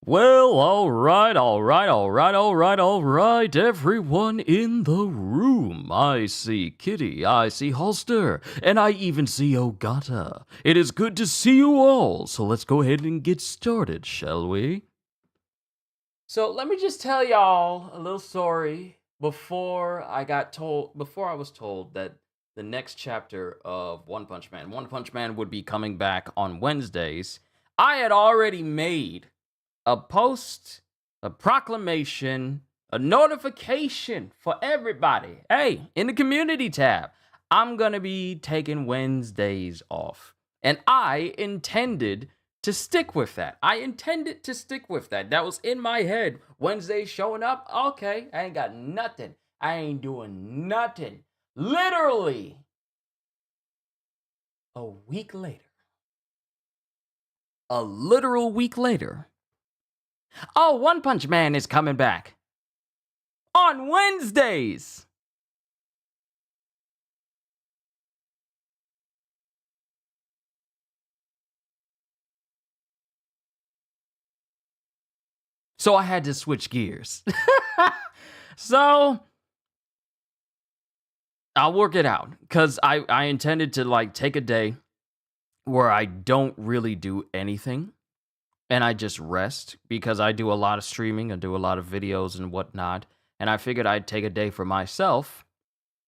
Well, alright, everyone in the room. I see Kitty, I see Holster, and I even see Ogata. It is good to see you all, so let's go ahead and get started, shall we? So let me just tell y'all a little story before I was told that the next chapter of One Punch Man would be coming back on Wednesdays. I had already made a post, a proclamation, a notification for everybody. Hey, in the community tab, I'm going to be taking Wednesdays off. And I intended to stick with that. That was in my head. Wednesday showing up, okay, I ain't got nothing. I ain't doing nothing. Literally a week later. A literal week later. Oh, One Punch Man is coming back on Wednesdays. So I had to switch gears. So I'll work it out because I intended to take a day where I don't really do anything and I just rest because I do a lot of streaming, I do a lot of videos and whatnot. And I figured I'd take a day for myself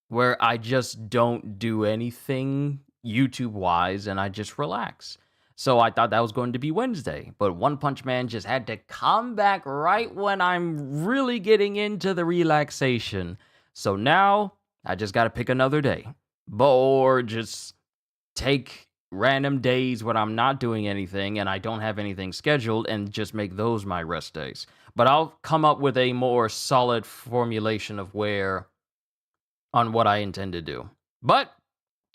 where I just don't do anything YouTube wise and I just relax. So I thought that was going to be Wednesday, but One Punch Man just had to come back right when I'm really getting into the relaxation. So now I just got to pick another day, or just take random days when I'm not doing anything and I don't have anything scheduled and just make those my rest days. But I'll come up with a more solid formulation of on what I intend to do. But,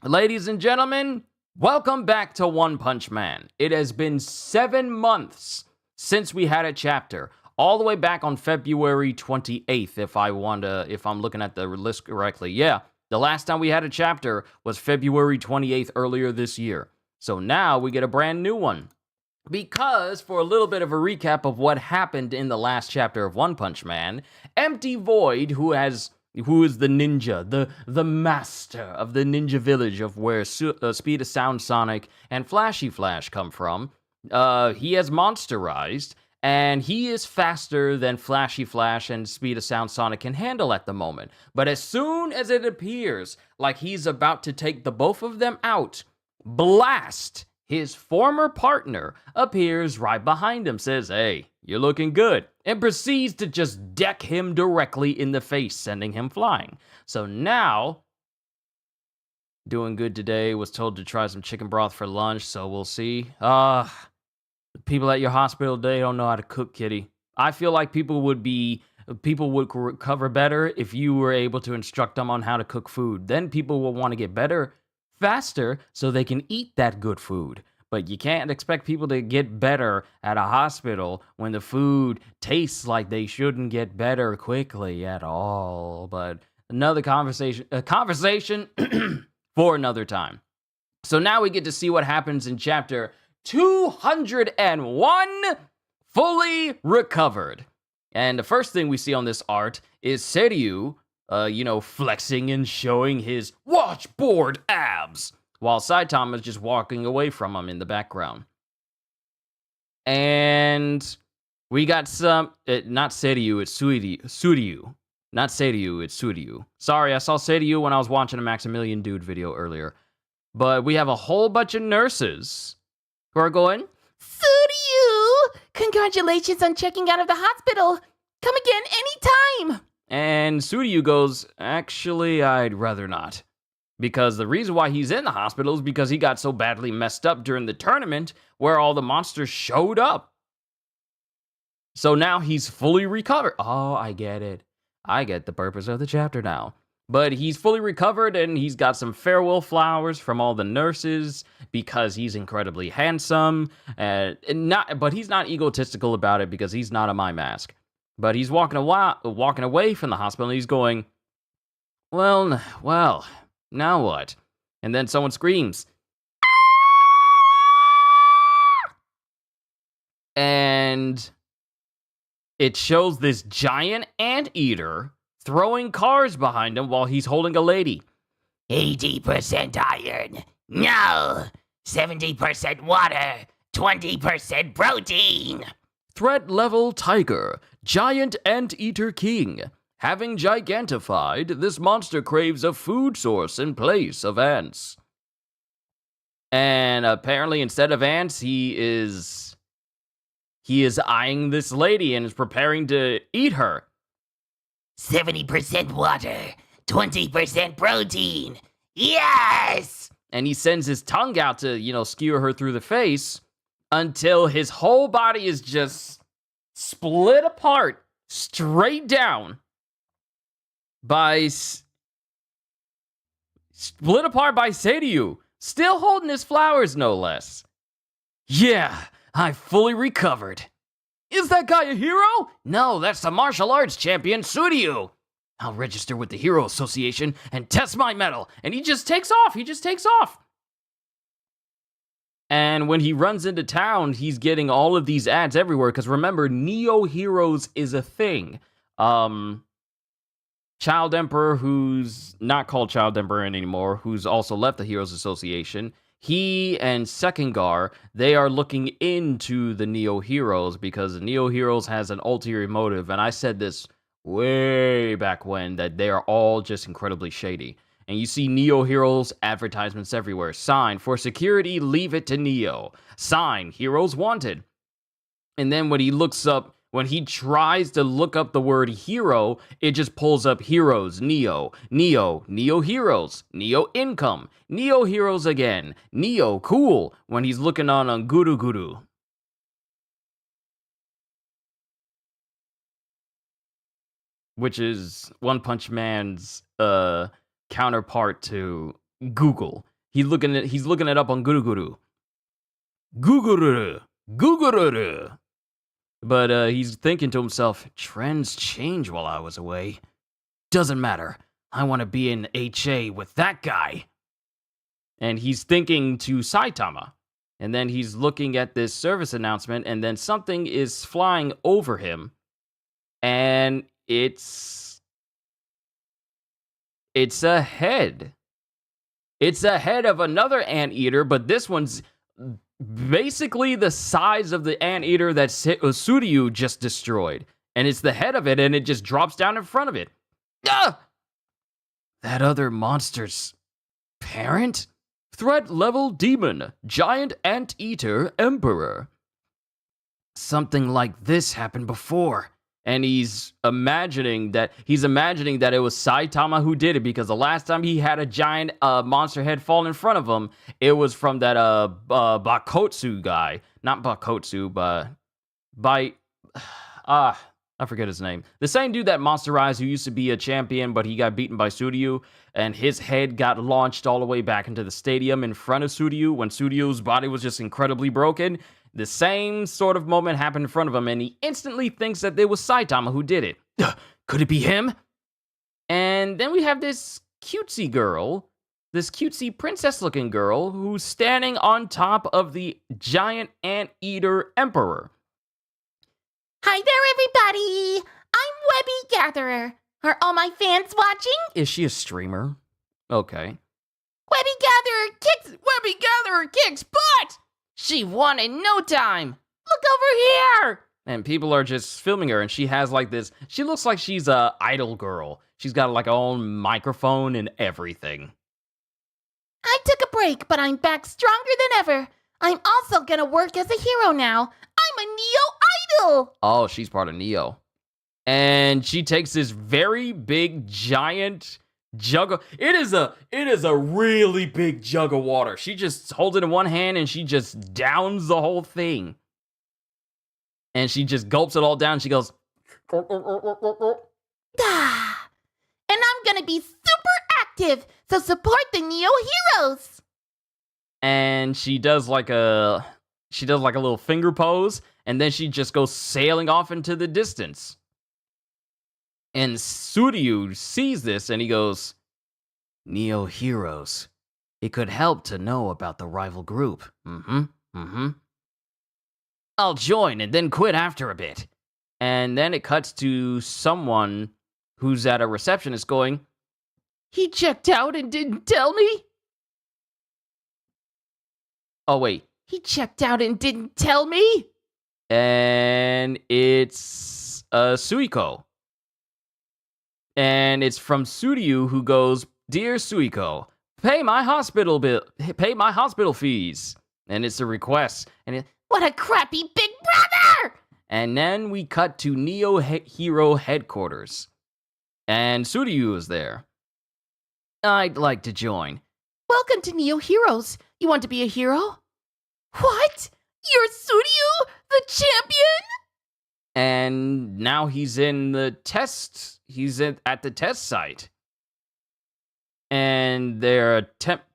ladies and gentlemen, welcome back to One Punch Man. It has been 7 months since we had a chapter, all the way back on February 28th, if I'm looking at the list correctly. Yeah, the last time we had a chapter was February 28th earlier this year. So now we get a brand new one. Because, for a little bit of a recap of what happened in the last chapter of One Punch Man, Empty Void, who is the ninja, the master of the ninja village of where Speed of Sound Sonic and Flashy Flash come from, he has monsterized, and he is faster than Flashy Flash and Speed of Sound Sonic can handle at the moment. But as soon as it appears like he's about to take the both of them out, Blast, his former partner, appears right behind him, says, "Hey, you're looking good," and proceeds to just deck him directly in the face, sending him flying. So now, doing good today, was told to try some chicken broth for lunch, so we'll see. The people at your hospital today don't know how to cook, kitty. I feel like people would recover better if you were able to instruct them on how to cook food. Then people will want to get better faster so they can eat that good food. But you can't expect people to get better at a hospital when the food tastes like they shouldn't get better quickly at all. But another conversation for another time. So now we get to see what happens in chapter 201, Fully Recovered. And the first thing we see on this art is Seiryu, flexing and showing his watchboard abs, while Saitama is just walking away from him in the background. And we got not Seiryu, it's Suryu. Not Seiryu, it's Suryu. Sorry, I saw Seiryu when I was watching a Maximilian Dude video earlier. But we have a whole bunch of nurses who are going, "Suryu, congratulations on checking out of the hospital. Come again anytime." And Suryu goes, "Actually, I'd rather not." Because the reason why he's in the hospital is because he got so badly messed up during the tournament where all the monsters showed up. So now he's fully recovered. Oh, I get it. I get the purpose of the chapter now. But he's fully recovered and he's got some farewell flowers from all the nurses because he's incredibly handsome. But he's not egotistical about it because he's not a my mask. But he's walking away from the hospital and he's going, well, now what? And then someone screams. And it shows this giant anteater throwing cars behind him while he's holding a lady. 80% iron. No. 70% water. 20% protein. Threat level tiger, giant anteater king. Having gigantified, this monster craves a food source in place of ants. And apparently, instead of ants, he is eyeing this lady and is preparing to eat her. 70% water. 20% protein. Yes! And he sends his tongue out to, skewer her through the face until his whole body is just split apart straight down by Seiryu, still holding his flowers, no less. Yeah, I fully recovered. Is that guy a hero? No, that's the martial arts champion, Suryu. I'll register with the Hero Association and test my medal. And he just takes off. And when he runs into town, he's getting all of these ads everywhere. Because remember, Neo Heroes is a thing. Child Emperor, who's not called Child Emperor anymore, who's also left the Heroes Association, he and Sekengar, they are looking into the Neo Heroes because the Neo Heroes has an ulterior motive. And I said this way back when, that they are all just incredibly shady. And you see Neo Heroes advertisements everywhere. Sign, for security, leave it to Neo. Sign, heroes wanted. And then when he tries to look up the word hero, it just pulls up heroes, Neo heroes, Neo income, Neo heroes again, Neo cool, when he's looking on Guru Guru. Which is One Punch Man's counterpart to Google. He's looking it up on Guru Guru. Guguru. But he's thinking to himself, trends change while I was away. Doesn't matter. I want to be in HA with that guy. And he's thinking to Saitama. And then he's looking at this service announcement, and then something is flying over him. And it's a head. It's a head of another anteater, but this one's basically the size of the anteater that Suryu just destroyed. And it's the head of it, and it just drops down in front of it. Ah! That other monster's parent? Threat level demon, giant anteater emperor. Something like this happened before. And he's imagining that it was Saitama who did it, because the last time he had a giant monster head fall in front of him, it was from that Bakotsu guy. Not Bakotsu, but I forget his name. The same dude that Monster Eyes, who used to be a champion, but he got beaten by Suryu, and his head got launched all the way back into the stadium in front of Suryu when Suryu's body was just incredibly broken. The same sort of moment happened in front of him, and he instantly thinks that it was Saitama who did it. Could it be him? And then we have this cutesy girl, this cutesy princess-looking girl, who's standing on top of the giant anteater emperor. Hi there, everybody! I'm Webby Gatherer. Are all my fans watching? Is she a streamer? Okay. Webby Gatherer kicks butt! She won in no time! Look over here! And people are just filming her, and she has like this, she looks like she's a idol girl. She's got like her own microphone and everything. I took a break, but I'm back stronger than ever. I'm also gonna work as a hero now. I'm a Neo idol! Oh, she's part of Neo. And she takes this very big, giant jug of, it is a really big jug of water. She just holds it in one hand and she just downs the whole thing. And she just gulps it all down. She goes, Ah, and I'm gonna be super active, so support the Neo Heroes! and she does like a little finger pose, and then she just goes sailing off into the distance. And Suryu sees this and he goes, Neo Heroes. It could help to know about the rival group. I'll join and then quit after a bit. And then it cuts to someone who's at a receptionist going, He checked out and didn't tell me? oh, wait. He checked out and didn't tell me? And it's Suiko. And it's from Suryu, who goes, Dear Suiko, pay my hospital fees. And it's a request. And What a crappy big brother! And then we cut to Neo Hero headquarters. And Suryu is there. I'd like to join. Welcome to Neo Heroes. You want to be a hero? What? You're Suryu, the champion? And now he's in the test. He's at the test site. And they're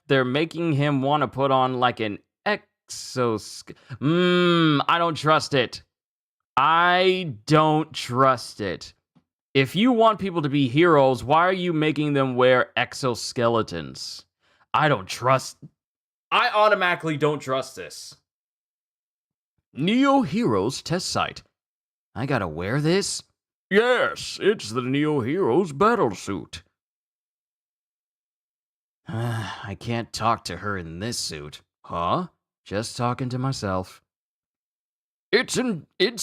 making him want to put on like an exoskeleton. I don't trust it. I don't trust it. If you want people to be heroes, why are you making them wear exoskeletons? I automatically don't trust this. Neo Heroes test site. I gotta wear this? Yes, it's the Neo Heroes battle suit. I can't talk to her in this suit. Huh? Just talking to myself. It's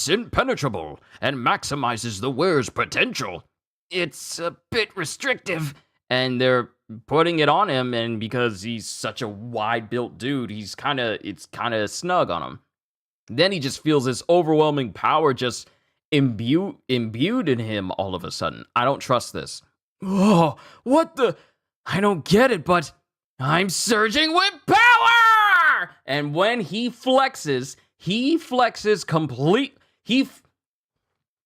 impenetrable and maximizes the wearer's potential. It's a bit restrictive, and they're putting it on him, and because he's such a wide-built dude, it's kind of snug on him. Then he just feels this overwhelming power just imbued in him all of a sudden. I don't trust this. Oh, what the? I don't get it, but I'm surging with power! And when he flexes complete.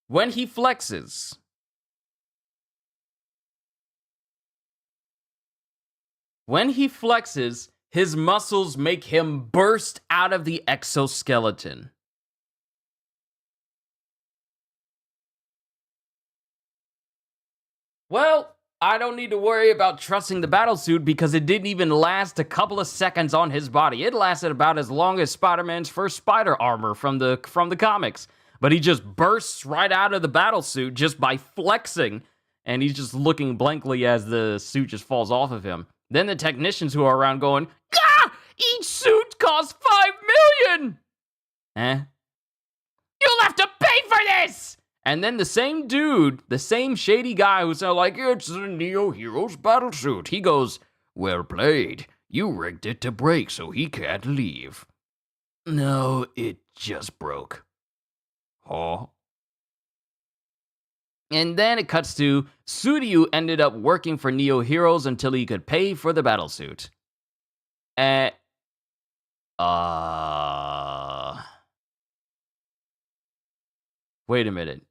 When he flexes, his muscles make him burst out of the exoskeleton. Well, I don't need to worry about trusting the battlesuit because it didn't even last a couple of seconds on his body. It lasted about as long as Spider-Man's first spider armor from the comics. But he just bursts right out of the battlesuit just by flexing, and he's just looking blankly as the suit just falls off of him. Then the technicians who are around going, "Ah! Each suit costs $5 million!" You'll have to pay for this! And then the same dude, the same shady guy who's like, it's the Neo Heroes battlesuit. He goes, well played. You rigged it to break so he can't leave. No, it just broke. Huh? And then it cuts to Suryu ended up working for Neo Heroes until he could pay for the battlesuit. Wait a minute.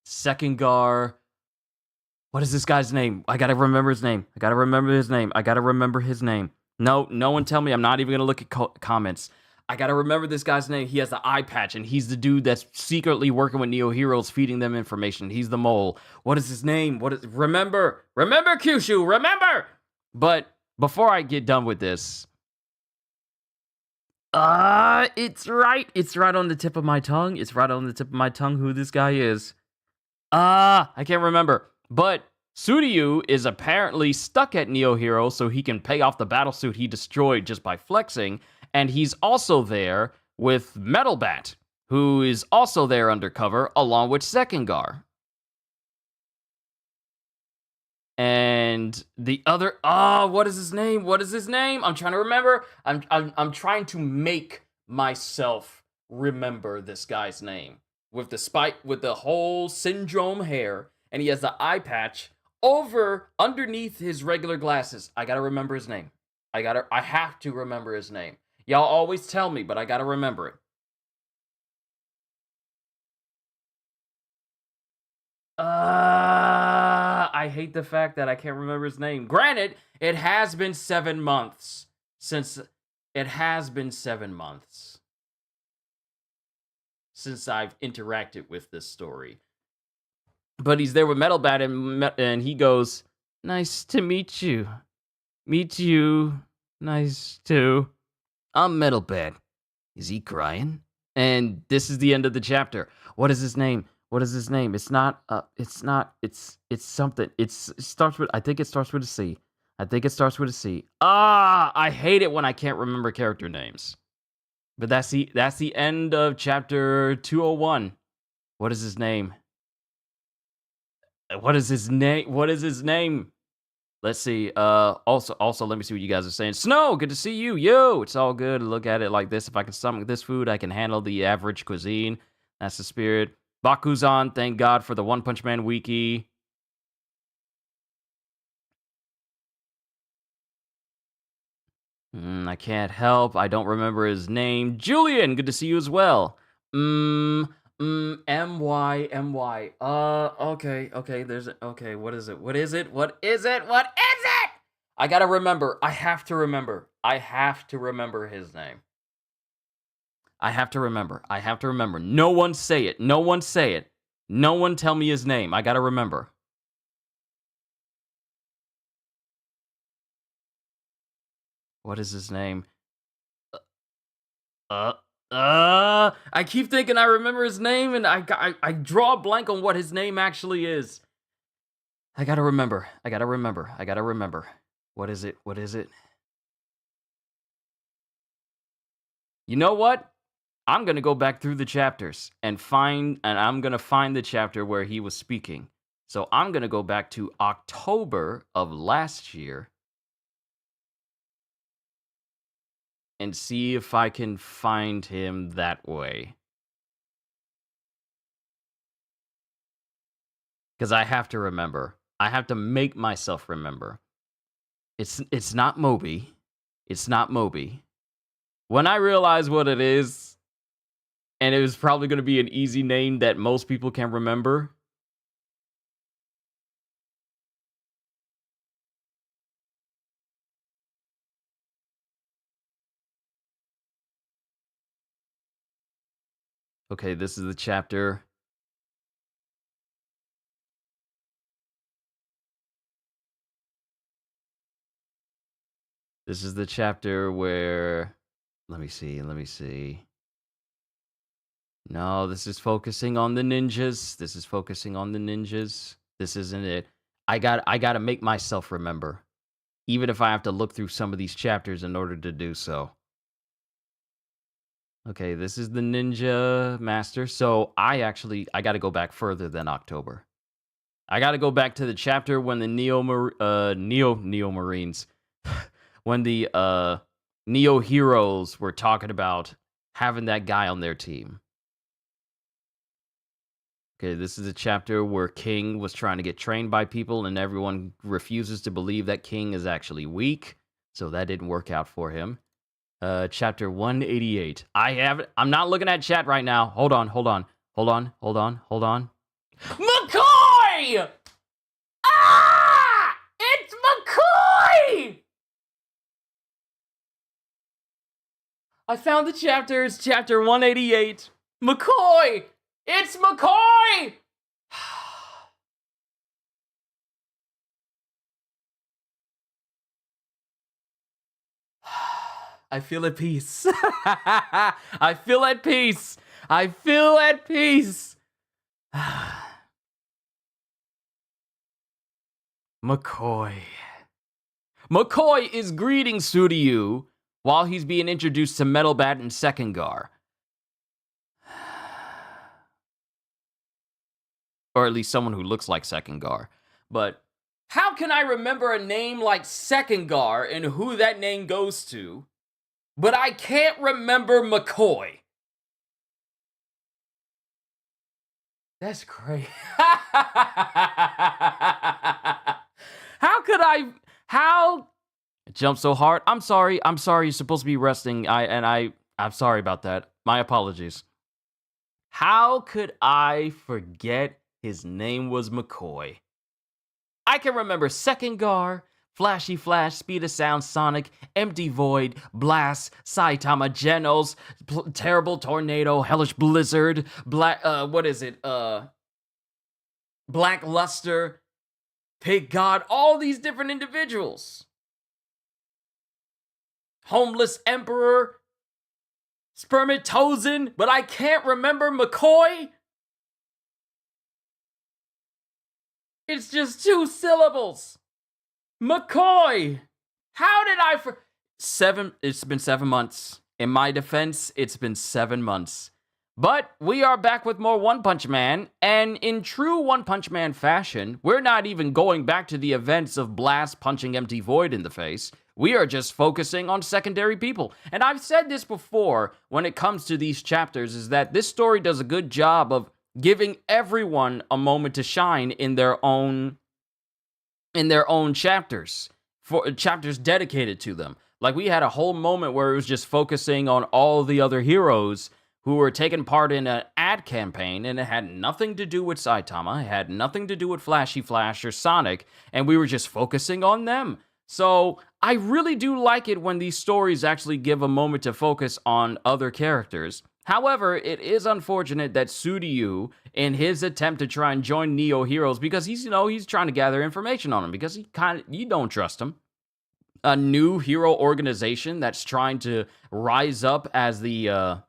Second Gar. What is this guy's name? I gotta remember his name. No one tell me. I'm not even gonna look at comments. I gotta remember this guy's name. He has the eye patch, and he's the dude that's secretly working with Neo Heroes, feeding them information. He's the mole. What is his name? Remember, Kyushu, remember! But before I get done with this, it's right on the tip of my tongue. Who this guy is. I can't remember. But Suryu is apparently stuck at Neo Hero so he can pay off the battlesuit he destroyed just by flexing. And he's also there with Metal Bat, who is also there undercover, along with Second Gar. And the other, what is his name? I'm trying to remember. I'm trying to make myself remember this guy's name. With the whole syndrome hair, and he has the eye patch underneath his regular glasses. I gotta remember his name. I have to remember his name. Y'all always tell me, but I gotta remember it. I hate the fact that I can't remember his name. Granted, it has been 7 months since I've interacted with this story. But he's there with Metal Bat, and he goes, nice to meet you. Meet you. Nice to. I'm Metal Bat. Is he crying? And this is the end of the chapter. What is his name? What is his name? It's not. It's not. It's something. It starts with. I think it starts with a C. I think it starts with a C. Ah, I hate it when I can't remember character names. But that's the end of chapter 201. What is his name? What is his name? What is his name? Let's see. Also, let me see what you guys are saying. Snow, good to see you. Yo, it's all good. Look at it like this. If I can stomach this food, I can handle the average cuisine. That's the spirit. Bakuzan, thank God for the One Punch Man wiki. I can't help. I don't remember his name. Julian, good to see you as well. M-Y. Okay. Okay, what is it? What is it? What is it? What is it? I gotta remember. I have to remember. I have to remember his name. I have to remember. I have to remember. No one say it. No one say it. No one tell me his name. I gotta remember. What is his name? I keep thinking I remember his name, and I draw a blank on what his name actually is. I gotta remember. I gotta remember. I gotta remember. What is it? What is it? You know what? I'm gonna go back through the chapters and I'm gonna find the chapter where he was speaking. So I'm gonna go back to October of last year and see if I can find him that way. Because I have to remember. I have to make myself remember. It's not Moby. It's not Moby. When I realize what it is, and it was probably going to be an easy name that most people can remember. Okay, this is the chapter. This is the chapter where, let me see. No, this is focusing on the ninjas. This isn't it. I got to make myself remember, even if I have to look through some of these chapters in order to do so. Okay, this is the Ninja Master. So I got to go back further than October. I got to go back to the chapter when the Neo Marines, when the Neo Heroes were talking about having that guy on their team. Okay, this is a chapter where King was trying to get trained by people and everyone refuses to believe that King is actually weak. So that didn't work out for him. Chapter 188. I'm not looking at chat right now. Hold on. McCoy! Ah! It's McCoy! I found the chapter. It's chapter 188. McCoy! It's McCoy! I feel at peace. I feel at peace. I feel at peace. McCoy. McCoy is greeting Suryu while he's being introduced to Metalbat and Sekkengar. Or at least someone who looks like Sekkengar. But how can I remember a name like Sekkengar and who that name goes to, but I can't remember McCoy? That's crazy. How it jumped so hard? I'm sorry. You're supposed to be resting. I'm sorry about that. My apologies. How could I forget his name was McCoy? I can remember Sekkengar, Flashy Flash, Speed of Sound, Sonic, Empty Void, Blast, Saitama, Genos, Terrible Tornado, Hellish Blizzard, Black Luster, Pig God, all these different individuals. Homeless Emperor, Spermatozoan, but I can't remember McCoy? It's just 2 syllables. McCoy. How did I It's been 7 months. In my defense, it's been 7 months. But we are back with more One Punch Man, and in true One Punch Man fashion, we're not even going back to the events of Blast punching Empty Void in the face. We are just focusing on secondary people. And I've said this before when it comes to these chapters, is that this story does a good job of giving everyone a moment to shine in their own chapters, for chapters dedicated to them. Like, we had a whole moment where it was just focusing on all the other heroes who were taking part in an ad campaign, and it had nothing to do with Saitama, it had nothing to do with Flashy Flash or Sonic, and we were just focusing on them. So I really do like it when these stories actually give a moment to focus on other characters. However, it is unfortunate that Tsuryu, in his attempt to try and join Neo Heroes, because he's trying to gather information on him, because you don't trust him. A new hero organization that's trying to rise up as the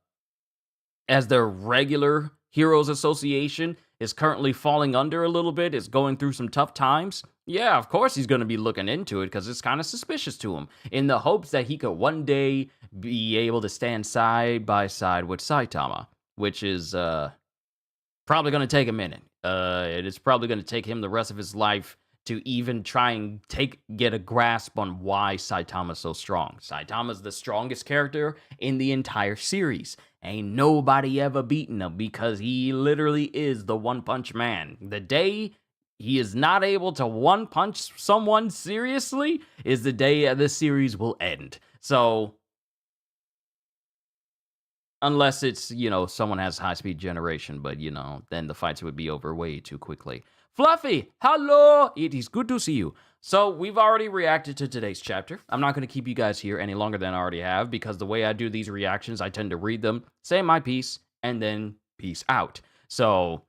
regular Heroes Association is currently falling under a little bit, is going through some tough times. Yeah, of course he's going to be looking into it because it's kind of suspicious to him, in the hopes that he could one day be able to stand side by side with Saitama, which is probably going to take a minute. It is probably going to take him the rest of his life to even try and get a grasp on why Saitama's so strong. Saitama's the strongest character in the entire series. Ain't nobody ever beaten him because he literally is the One Punch Man. The day he is not able to one punch someone seriously is the day this series will end. So, unless it's, someone has high-speed generation, but, then the fights would be over way too quickly. Fluffy, hello! It is good to see you. So, we've already reacted to today's chapter. I'm not going to keep you guys here any longer than I already have, because the way I do these reactions, I tend to read them, say my piece, and then peace out. So,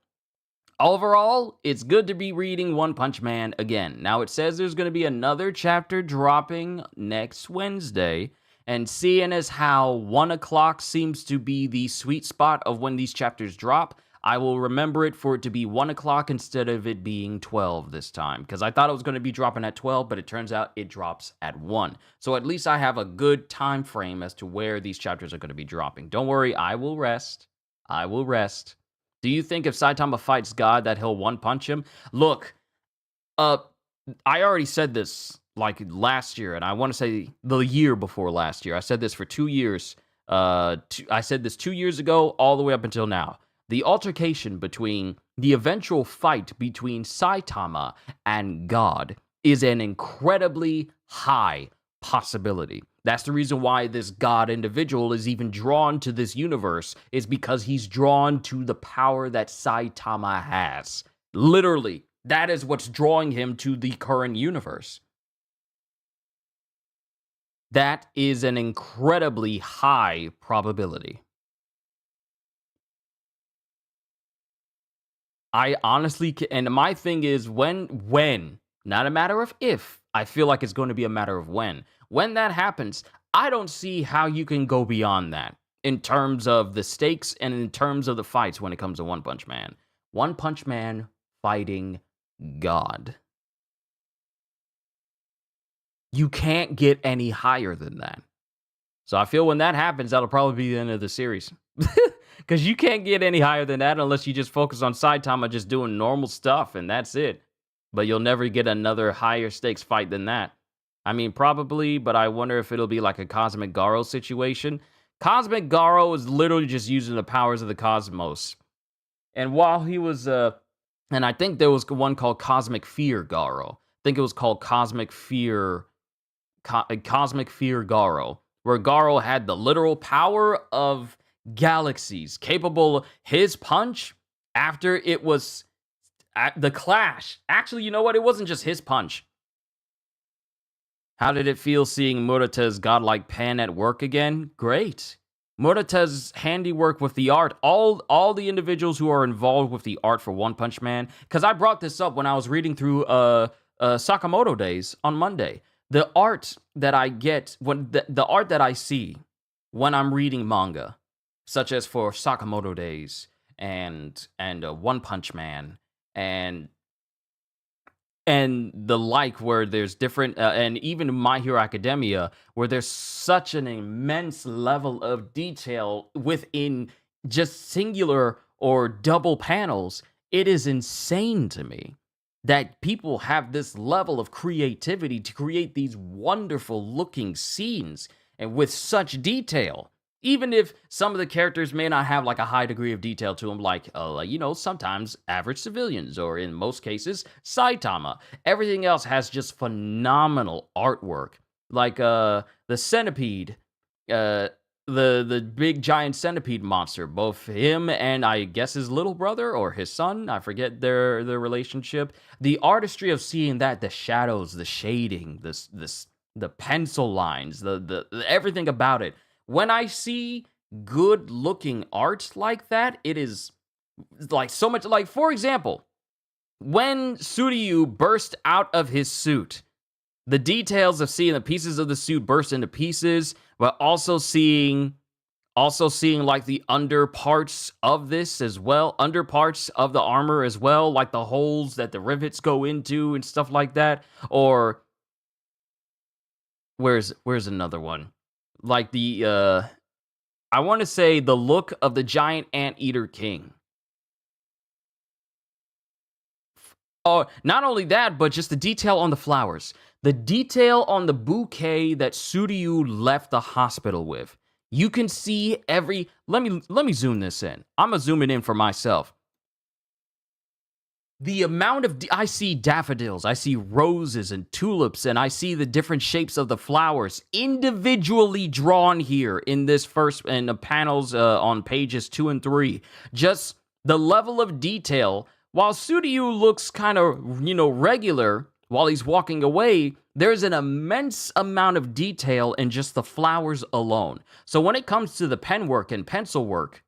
overall, it's good to be reading One Punch Man again. Now, it says there's going to be another chapter dropping next Wednesday, and seeing as how 1 o'clock seems to be the sweet spot of when these chapters drop, I will remember it for it to be 1 o'clock instead of it being 12 this time. Because I thought it was going to be dropping at 12, but it turns out it drops at 1. So at least I have a good time frame as to where these chapters are going to be dropping. Don't worry, I will rest. I will rest. Do you think if Saitama fights God that he'll one-punch him? Look, I already said this like last year, and I want to say the year before last year. I said this for 2 years. I said this 2 years ago all the way up until now. The altercation between the eventual fight between Saitama and God is an incredibly high possibility. That's the reason why this God individual is even drawn to this universe, is because he's drawn to the power that Saitama has. Literally, that is what's drawing him to the current universe. That is an incredibly high probability. I honestly and my thing is when, not a matter of if, I feel like it's going to be a matter of when. When that happens, I don't see how you can go beyond that in terms of the stakes and in terms of the fights when it comes to One Punch Man. One Punch Man fighting God. You can't get any higher than that. So I feel when that happens, that'll probably be the end of the series. Because you can't get any higher than that unless you just focus on Saitama just doing normal stuff, and that's it. But you'll never get another higher stakes fight than that. I mean, probably, but I wonder if it'll be like a Cosmic Garo situation. Cosmic Garo is literally just using the powers of the cosmos. And while he was, and I think there was one called Cosmic Fear Garo. I think it was called Cosmic Fear Garo, where Garo had the literal power of galaxies, capable his punch after it was at the clash. Actually, you know what? It wasn't just his punch. How did it feel seeing Murata's godlike pen at work again? Great. Murata's handiwork with the art, all the individuals who are involved with the art for One Punch Man, because I brought this up when I was reading through Sakamoto Days on Monday. The art that I get, when the art that I see when I'm reading manga, such as for Sakamoto Days and One Punch Man and and the like, where there's different, and even My Hero Academia, where there's such an immense level of detail within just singular or double panels. It is insane to me that people have this level of creativity to create these wonderful looking scenes and with such detail. Even if some of the characters may not have like a high degree of detail to them, like, sometimes average civilians, or in most cases, Saitama. Everything else has just phenomenal artwork. Like the centipede, the big giant centipede monster, both him and I guess his little brother or his son, I forget their relationship. The artistry of seeing that, the shadows, the shading, the pencil lines, the everything about it. When I see good looking art like that, it is like so much. Like, for example, when Suryu burst out of his suit, the details of seeing the pieces of the suit burst into pieces, but also seeing like the under parts of this as well, under parts of the armor as well, like the holes that the rivets go into and stuff like that. Or where's another one? Like the I want to say the look of the giant anteater king. Oh, not only that, but just the detail on the flowers. The detail on the bouquet that Suryu left the hospital with. You can see every... Let me zoom this in. I'm going to zoom it in for myself. The amount of... I see daffodils, I see roses and tulips, and I see the different shapes of the flowers individually drawn here in this in the panels on pages 2 and 3. Just the level of detail. While Suryu looks kind of, regular while he's walking away, there's an immense amount of detail in just the flowers alone. So when it comes to the pen work and pencil work,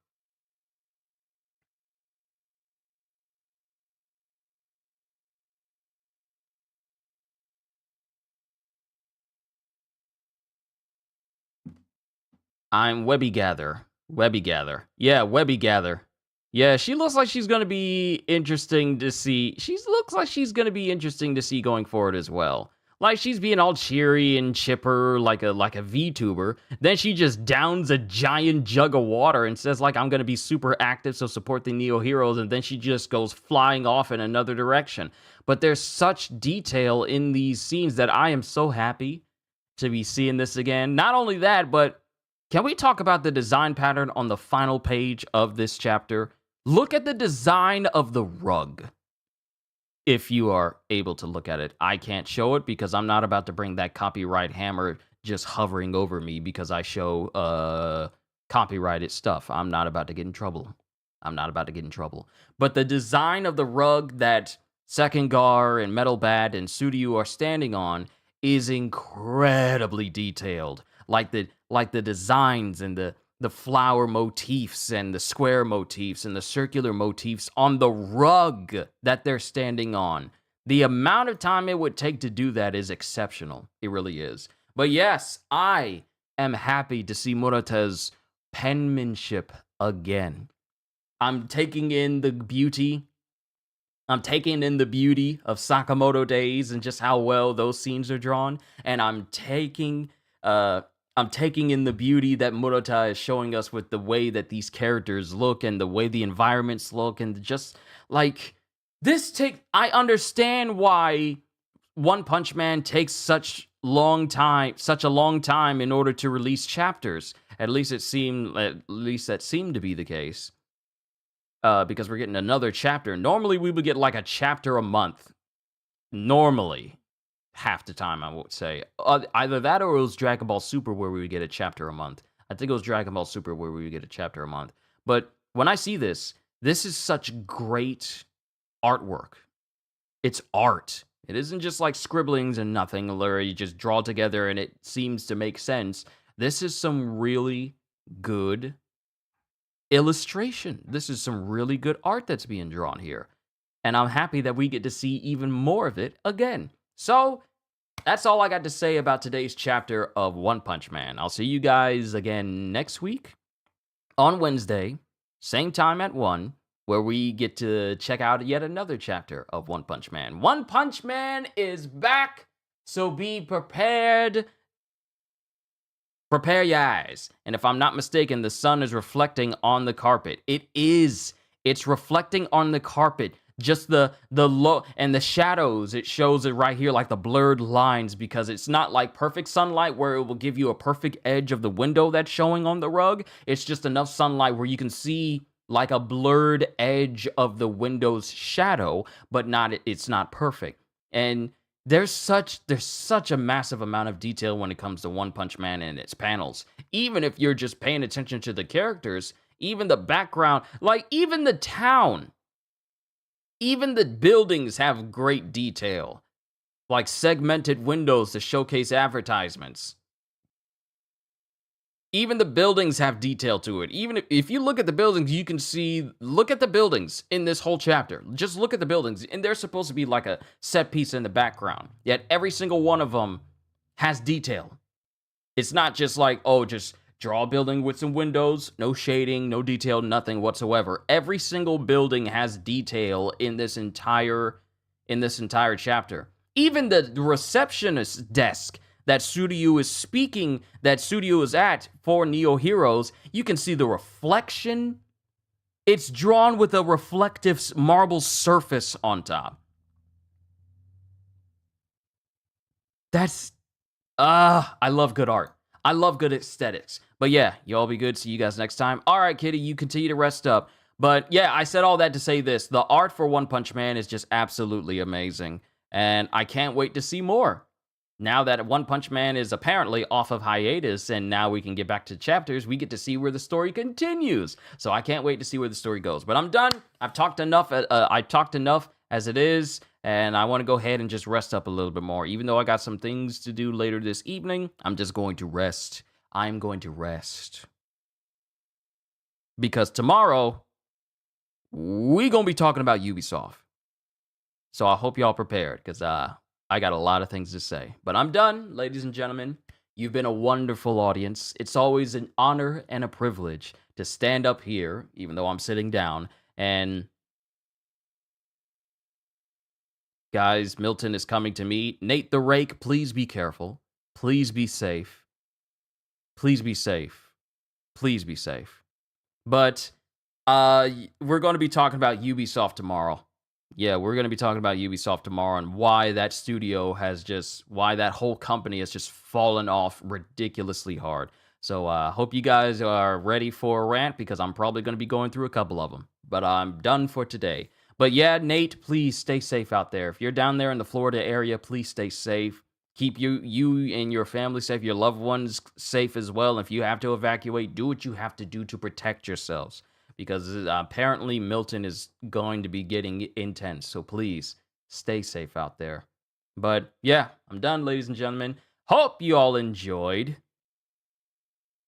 I'm Webby Gather. Yeah, Webby Gather. Yeah, she looks like she's going to be interesting to see. She looks like she's going to be interesting to see going forward as well. Like, she's being all cheery and chipper like a VTuber. Then she just downs a giant jug of water and says, like, I'm going to be super active, so support the Neo Heroes. And then she just goes flying off in another direction. But there's such detail in these scenes that I am so happy to be seeing this again. Not only that, but can we talk about the design pattern on the final page of this chapter? Look at the design of the rug. If you are able to look at it. I can't show it because I'm not about to bring that copyright hammer just hovering over me because I show copyrighted stuff. I'm not about to get in trouble. But the design of the rug that Sekengar and Metal Bat and Suryu are standing on is incredibly detailed. Like the designs and the flower motifs and the square motifs and the circular motifs on the rug that they're standing on. The amount of time it would take to do that is exceptional. It really is. But yes, I am happy to see Murata's penmanship again. I'm taking in the beauty of Sakamoto Days and just how well those scenes are drawn. And I'm taking in the beauty that Murata is showing us with the way that these characters look and the way the environments look, and just like I understand why One Punch Man takes such a long time in order to release chapters. At least that seemed to be the case. Because we're getting another chapter. Normally we would get like a chapter a month. Normally. Half the time, I would say. Either that or it was Dragon Ball Super where we would get a chapter a month. I think it was Dragon Ball Super where we would get a chapter a month. But when I see this is such great artwork. It's art. It isn't just like scribblings and nothing where you just draw together and it seems to make sense. This is some really good illustration. This is some really good art that's being drawn here. And I'm happy that we get to see even more of it again. So, that's all I got to say about today's chapter of One Punch Man. I'll see you guys again next week on Wednesday, same time at 1, where we get to check out yet another chapter of One Punch Man. One Punch Man is back, so be prepared. Prepare your eyes. And if I'm not mistaken, the sun is reflecting on the carpet. It is. It's reflecting on the carpet. Just the low and the shadows. It shows it right here, like the blurred lines, because it's not like perfect sunlight where it will give you a perfect edge of the window that's showing on the rug. It's just enough sunlight where you can see like a blurred edge of the window's shadow, but it's not perfect. And there's such a massive amount of detail when it comes to One Punch Man and its panels. Even if you're just paying attention to the characters, even the background, like even the town, even the buildings have great detail, like segmented windows to showcase advertisements. Even the buildings have detail to it. Even if you look at the buildings, you can see, look at the buildings in this whole chapter. Just look at the buildings, and they're supposed to be like a set piece in the background. Yet every single one of them has detail. It's not just like, oh, just draw a building with some windows, no shading, no detail, nothing whatsoever. Every single building has detail in this entire chapter. Even the receptionist desk that Tsuryu is at for Neo Heroes, you can see the reflection. It's drawn with a reflective marble surface on top. I love good art. I love good aesthetics. But yeah, you all be good. See you guys next time. All right, Kitty, you continue to rest up. But yeah, I said all that to say this. The art for One Punch Man is just absolutely amazing. And I can't wait to see more. Now that One Punch Man is apparently off of hiatus and now we can get back to chapters, we get to see where the story continues. So I can't wait to see where the story goes. But I'm done. I've talked enough. I talked enough as it is. And I want to go ahead and just rest up a little bit more. Even though I got some things to do later this evening, I'm just going to rest. I'm going to rest. Because tomorrow, we're going to be talking about Ubisoft. So I hope y'all prepared, because I got a lot of things to say. But I'm done, ladies and gentlemen. You've been a wonderful audience. It's always an honor and a privilege to stand up here, even though I'm sitting down. And guys, Milton is coming to me. Nate the Rake, please be careful. Please be safe. Please be safe. Please be safe. But we're going to be talking about Ubisoft tomorrow. Yeah, we're going to be talking about Ubisoft tomorrow and why that why that whole company has just fallen off ridiculously hard. So hope you guys are ready for a rant, because I'm probably going to be going through a couple of them. But I'm done for today. But yeah, Nate, please stay safe out there. If you're down there in the Florida area, please stay safe. Keep you and your family safe, your loved ones safe as well. If you have to evacuate, do what you have to do to protect yourselves. Because apparently Milton is going to be getting intense. So please, stay safe out there. But yeah, I'm done, ladies and gentlemen. Hope you all enjoyed.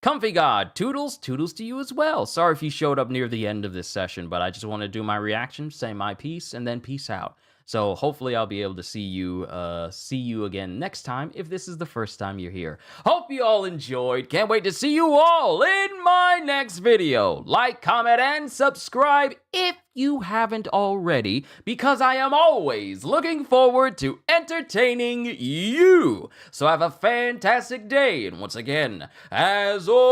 Comfy God, toodles to you as well. Sorry if you showed up near the end of this session, but I just want to do my reaction, say my piece, and then peace out. So hopefully I'll be able to see you again next time if this is the first time you're here. Hope you all enjoyed. Can't wait to see you all in my next video. Like, comment, and subscribe if you haven't already, because I am always looking forward to entertaining you. So have a fantastic day, and once again, as always,